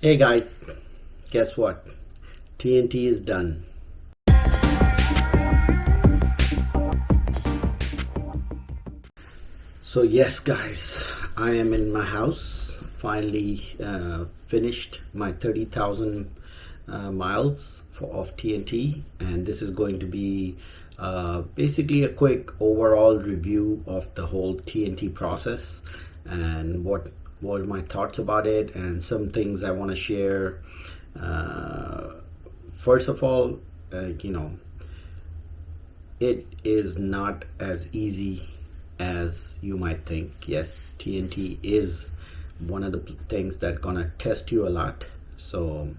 Hey guys, guess what? TNT is done. So yes guys, I am in my house, finally finished my 30,000 miles of TNT, and this is going to be basically a quick overall review of the whole TNT process and what are my thoughts about it and some things I want to share. First of all, it is not as easy as you might think. Yes, TNT is one of the things that gonna test you a lot. So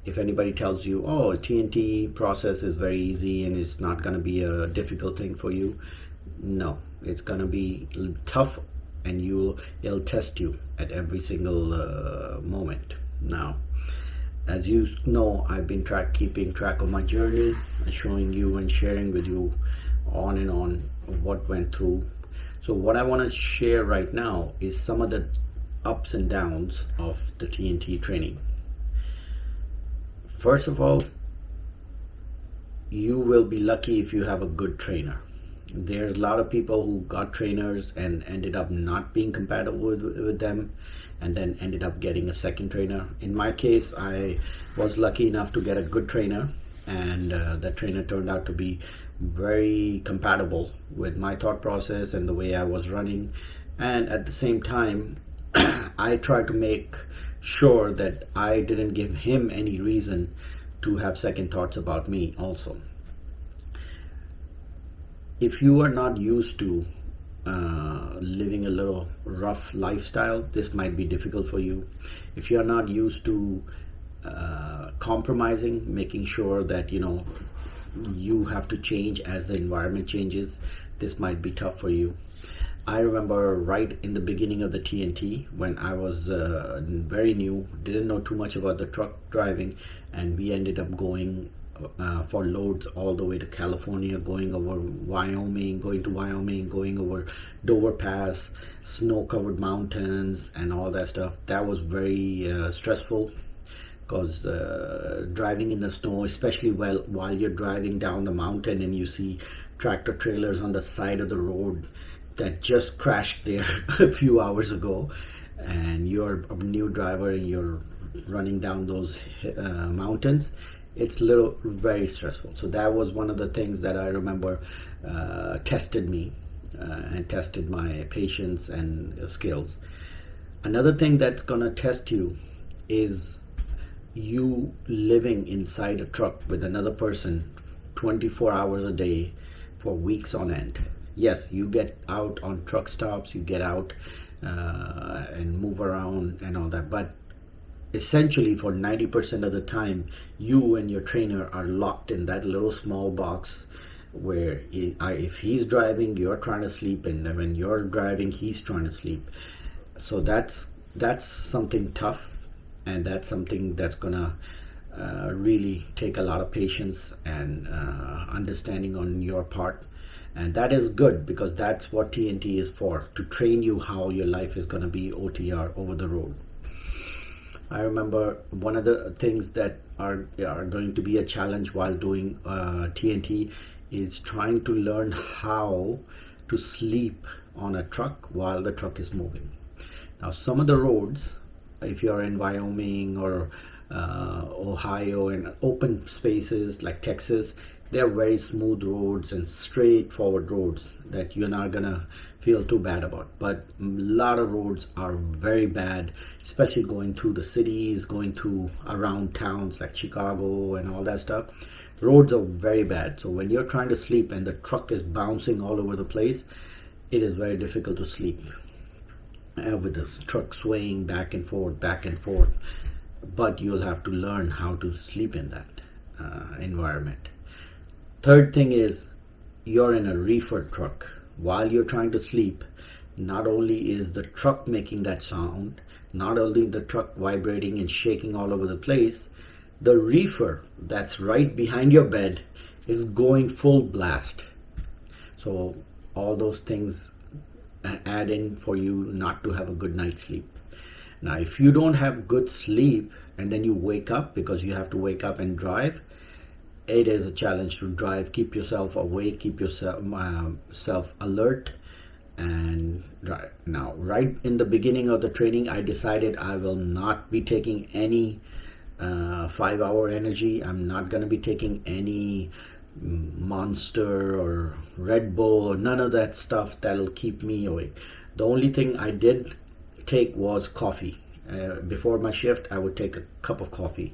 if anybody tells you, oh, TNT process is very easy and it's not gonna be a difficult thing for you, no, it's gonna be tough, and it'll test you at every single moment. Now, as you know, I've been keeping track of my journey and showing you and sharing with you on and on what went through. So what I want to share right now is some of the ups and downs of the TNT training. First of all, you will be lucky if you have a good trainer. There's a lot of people who got trainers and ended up not being compatible with them, and then ended up getting a second trainer. In my case, I was lucky enough to get a good trainer, and that trainer turned out to be very compatible with my thought process and the way I was running. And at the same time, I tried to make sure that I didn't give him any reason to have second thoughts about me also. If you are not used to living a little rough lifestyle, this might be difficult for you. If you are not used to compromising, making sure that you have to change as the environment changes, this might be tough for you. I remember right in the beginning of the TNT, when I was very new, didn't know too much about the truck driving, and we ended up going for loads all the way to California, going over Wyoming, going over Dover Pass, snow-covered mountains and all that stuff. That was very stressful, because driving in the snow, especially while you're driving down the mountain and you see tractor trailers on the side of the road that just crashed there a few hours ago, and you're a new driver and you're running down those mountains, it's very stressful. So that was one of the things that I remember tested me and tested my patience and skills. Another thing that's gonna test you is you living inside a truck with another person 24 hours a day for weeks on end. Yes, you get out on truck stops, you get out and move around and all that, but essentially for 90% of the time, you and your trainer are locked in that little small box where if he's driving, you're trying to sleep, and when you're driving, he's trying to sleep. So that's something tough, and that's something that's gonna really take a lot of patience and understanding on your part. And that is good, because that's what TNT is for, to train you how your life is gonna be OTR, over the road. I remember one of the things that are going to be a challenge while doing TNT is trying to learn how to sleep on a truck while the truck is moving. Now, some of the roads, if you're in Wyoming or Ohio and open spaces like Texas, they're very smooth roads and straightforward roads that you're not gonna feel too bad about. But a lot of roads are very bad, especially going through the cities, going through around towns like Chicago and all that stuff. The roads are very bad. So when you're trying to sleep and the truck is bouncing all over the place, it is very difficult to sleep with the truck swaying back and forth. But you'll have to learn how to sleep in that environment. Third thing is, you're in a reefer truck. While you're trying to sleep, not only is the truck making that sound, not only the truck vibrating and shaking all over the place, the reefer that's right behind your bed is going full blast. So all those things add in for you not to have a good night's sleep. Now, if you don't have good sleep and then you wake up because you have to wake up and drive, it is a challenge to drive. Keep yourself awake, keep yourself self alert, and drive. Now, right in the beginning of the training, I decided I will not be taking any 5-hour energy. I'm not going to be taking any Monster or Red Bull or none of that stuff that'll keep me awake. The only thing I did take was coffee. Before my shift, I would take a cup of coffee,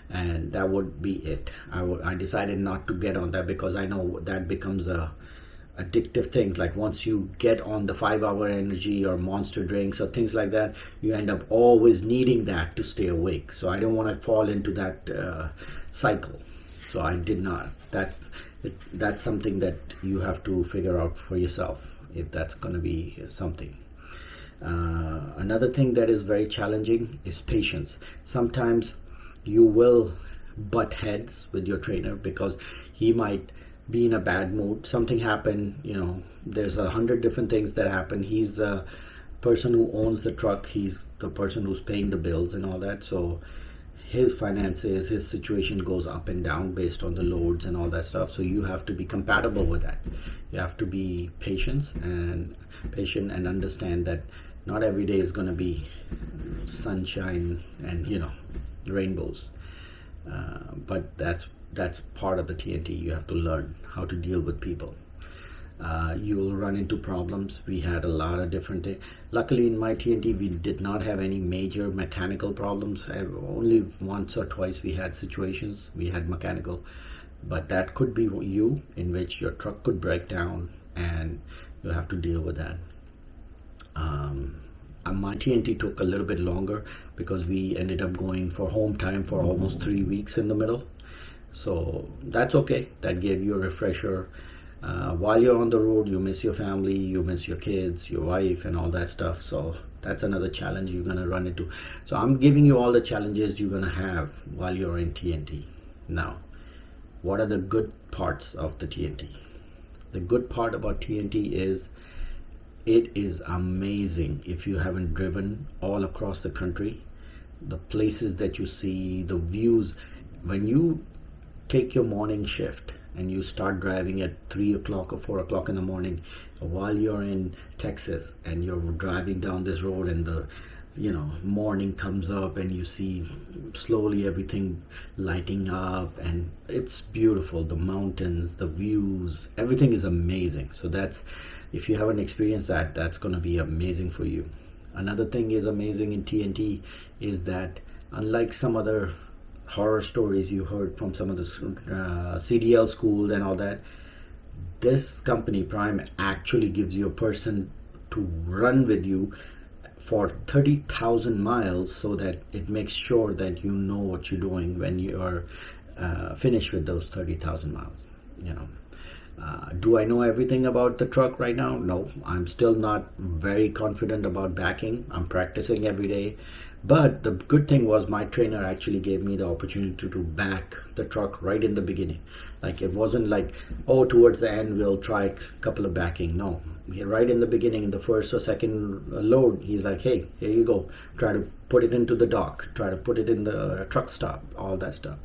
and that would be it. I decided not to get on that because I know that becomes a addictive thing. Like once you get on the 5-hour energy or Monster drinks or things like that, you end up always needing that to stay awake. So I don't want to fall into that cycle. So I did not. That's something that you have to figure out for yourself if that's going to be something. Another thing that is very challenging is patience. Sometimes you will butt heads with your trainer because he might be in a bad mood. Something happened, there's 100 different things that happen. He's the person who owns the truck. He's the person who's paying the bills and all that. So his finances, his situation goes up and down based on the loads and all that stuff. So you have to be compatible with that. You have to be patient and understand that not every day is going to be sunshine and rainbows. But that's part of the TNT. You have to learn how to deal with people. You'll run into problems. We had a lot of different things. Luckily in my TNT we did not have any major mechanical problems. Only once or twice we had situations we had mechanical, but that could be you, in which your truck could break down and you have to deal with that. My TNT took a little bit longer because we ended up going for home time for almost 3 weeks in the middle. So that's okay. That gave you a refresher. While you're on the road, you miss your family, you miss your kids, your wife, and all that stuff. So that's another challenge you're going to run into. So I'm giving you all the challenges you're going to have while you're in TNT. Now, what are the good parts of the TNT? The good part about TNT is it is amazing. If you haven't driven all across the country, the places that you see, the views, when you take your morning shift and you start driving at 3 o'clock or 4 o'clock in the morning while you're in Texas and you're driving down this road and the morning comes up and you see slowly everything lighting up and it's beautiful. The mountains, the views, everything is amazing. So if you haven't experienced that, that's going to be amazing for you. Another thing is amazing in TNT is that unlike some other horror stories you heard from some of the CDL schools and all that, this company Prime actually gives you a person to run with you for 30,000 miles so that it makes sure that you know what you're doing when you are finished with those 30,000 miles. Do I know everything about the truck right now? No, I'm still not very confident about backing. I'm practicing every day. But the good thing was my trainer actually gave me the opportunity to back the truck right in the beginning. Like it wasn't like, towards the end we'll try a couple of backing. No, right in the beginning, in the first or second load, he's like, hey, here you go. Try to put it into the dock. Try to put it in the truck stop, all that stuff.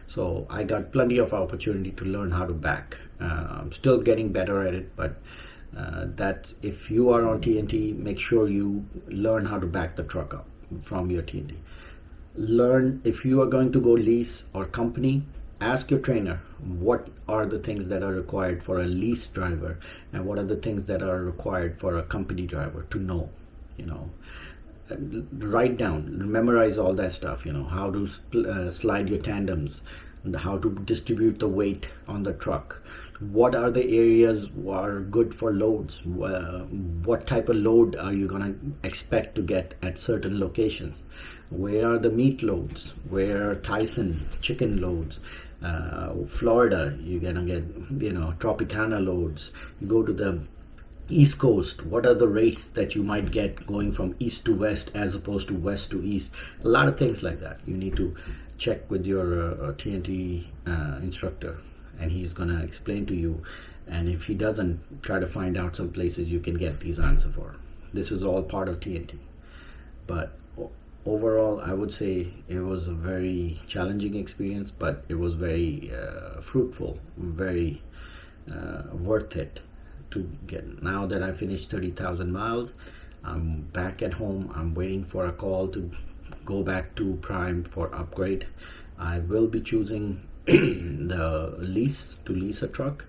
So I got plenty of opportunity to learn how to back. I'm still getting better at it, but that if you are on TNT, make sure you learn how to back the truck up from your TNT. Learn, if you are going to go lease or company, ask your trainer what are the things that are required for a lease driver and what are the things that are required for a company driver to know. Write down, memorize all that stuff, how to slide your tandems, how to distribute the weight on the truck, what are the areas are good for loads, what type of load are you going to expect to get at certain locations, where are the meat loads, where are Tyson chicken loads, Florida you're going to get Tropicana loads. You go to the East Coast, what are the rates that you might get going from east to west as opposed to west to east? A lot of things like that you need to check with your TNT instructor, and he's going to explain to you. And if he doesn't, try to find out some places you can get these answers for. This is all part of TNT. But overall, I would say it was a very challenging experience, but it was very fruitful, very worth it to get. Now that I finished 30,000 miles, I'm back at home. I'm waiting for a call to go back to Prime for upgrade. I will be choosing the lease a truck.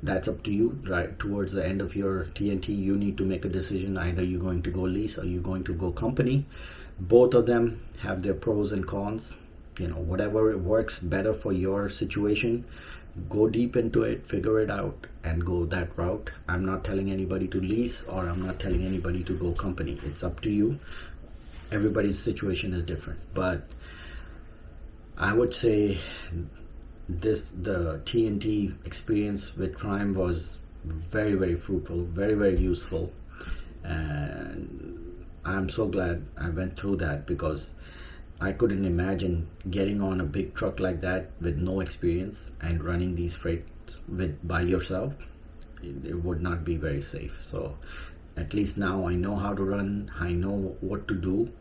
That's up to you. Right towards the end of your TNT, you need to make a decision. Either you're going to go lease or you're going to go company. Both of them have their pros and cons. You know, whatever works better for your situation, go deep into it, figure it out, and go that route. I'm not telling anybody to lease, or I'm not telling anybody to go company. It's up to you. Everybody's situation is different, but I would say the TNT experience with Prime was very, very fruitful, very, very useful, and I'm so glad I went through that, because I couldn't imagine getting on a big truck like that with no experience and running these freights by yourself. It would not be very safe. So at least now I know how to run, I know what to do.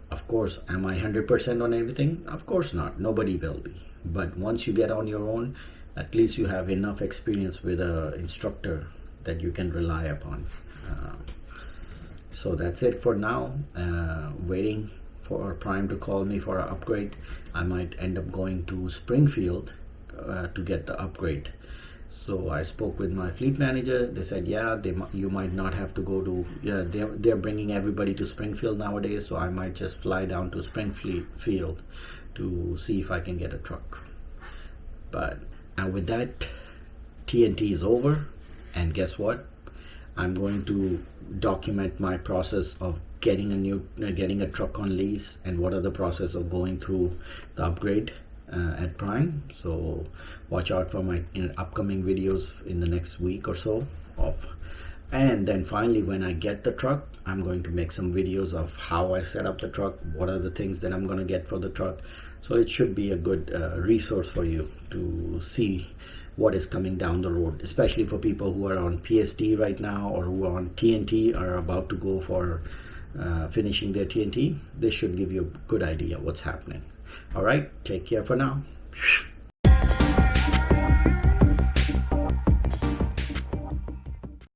Of course, am I 100% on everything? Of course not. Nobody will be. But once you get on your own, at least you have enough experience with an instructor that you can rely upon. So that's it for now. Waiting for Prime to call me for an upgrade. I might end up going to Springfield to get the upgrade. So I spoke with my fleet manager. They said, yeah, you might not have to go to, yeah, they're bringing everybody to Springfield nowadays, so I might just fly down to Springfield to see if I can get a truck. But and with that, TNT is over, and guess what? I'm going to document my process of getting a truck on lease, and what are the process of going through the upgrade at Prime. So watch out for my upcoming videos in the next week or so and then finally, when I get the truck, I'm going to make some videos of how I set up the truck, what are the things that I'm going to get for the truck. So it should be a good resource for you to see what is coming down the road, especially for people who are on PSD right now, or who are on TNT, are about to go for finishing their TNT. This should give you a good idea what's happening. All right, take care for now.